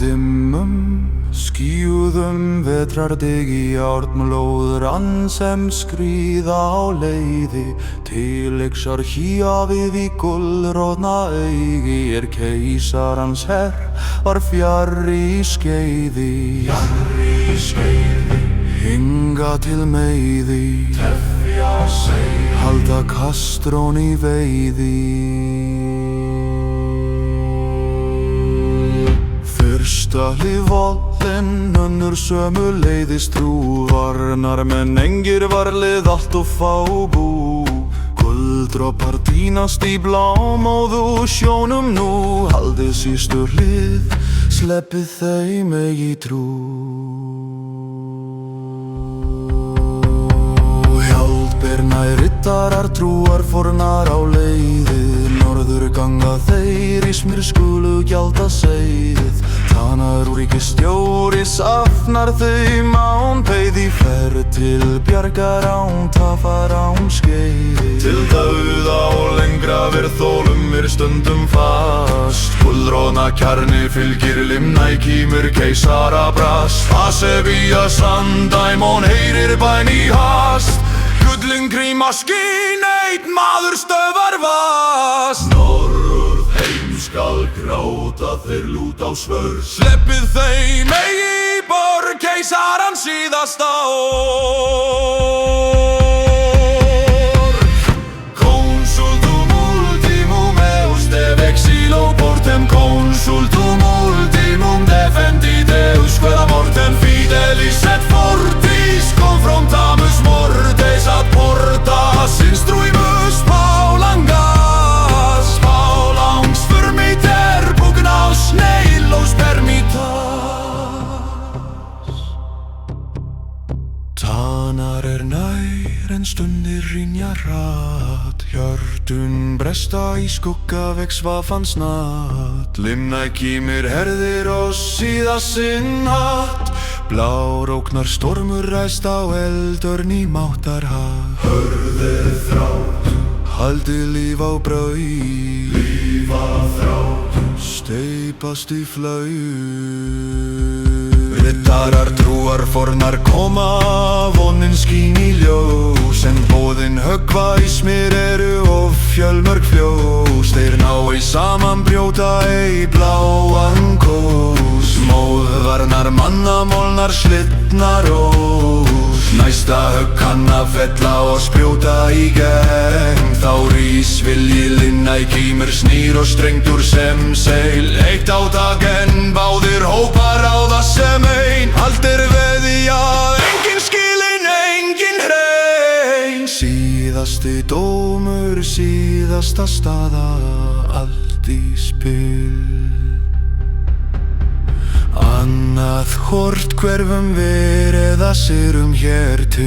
dimmum, skíuðum vetrardegi járnblóð rann sem skríða á leiði til yxar híafið í gulrótna augi keisarans herr var fjarri skeiði. Hinga til meiði, tefja seið, halda kastrón í veiði. Fyrsta hlið vollin, önnur sömuleiðis trúvarnar, menn engir varlið allt og fá bú. Gulldropar tínast í blámóðu sjónum nú, haldið sístu hlið, sleppið þeim eigi trú. Hjálpernæ rittarar trúar fornar á leiðið, norður ganga þeir í smyr skulu gjalda seiðið. Tanar ríkisstjóri safnar þau mán peiði, ferð til bjargar án tafar án skeiði. Til dauða og lengra verð þólum stundum fast, gulróna kjarni fylgir limna í kímur keisara brast. Asebía sandæmon heyrir bæn í hast, gullin gríma skín eitt maður stöðvar vast. Norður heim skal gráta þeir lút á svör, sleppið þeim eigi borg keisarans síðasta orð. Consultum ultimum eus dev exilo portem, consultum ultimum defendideus queda mortem fidelis et fortis confrontamus mortes ad portas instruimus Paulangas, Paulangs vermiter pugnaus neilos permitas. Tanar nær en stundir rinja hratt, hjörtun bresta í skugga vex vafan snatt. Limna í kímir herðir og síða sinn hatt, bláróknar stormur ræst á eldörn í máttarhatt. Hörðir þrátt, haldið líf á braut, lífa þrátt, steipast í flaut. Rittarar trúar fornar koma, vonin skín í ljós, en boðin höggva í smyr eru of fjölmörg fljós. Þeir ná ei saman brjóta ei bláan kós, móðvarnar manna molnar slitnar rós. Næsta högg kann að fella og sprjóta í gegn, þá rís vilji linna í kímur snýr og strengtur sem seil. Eitt átak en báðir hópar ráða sem ein, allt veðjað, engin skilin, engin hrein. Síðasti dómur, síðasta staða, allt í spil. Annað hvort hverfum við eða sirum hér til.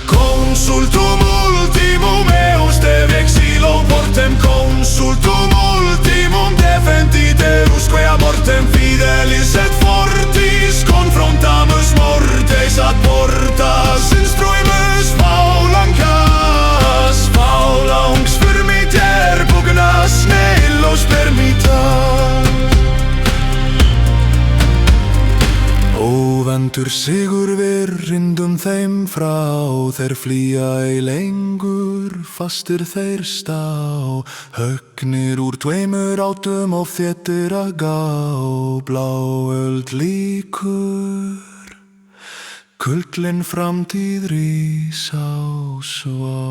Consultum ultimum eus dev exilo portem, consultum ultimum defendideus quea mortem fidelis et fortis confrontamus mortes ad portas instruimus Paulangas, Paulangs vermiter pugnas neilos permitas. Óvendur sigur við rindum þeim frá, þeir flýja ei lengur, fastir þeir stá. Högnir úr tveimur átum og þéttir að gá, bláöld líkur, kullin framtíð rís á svá.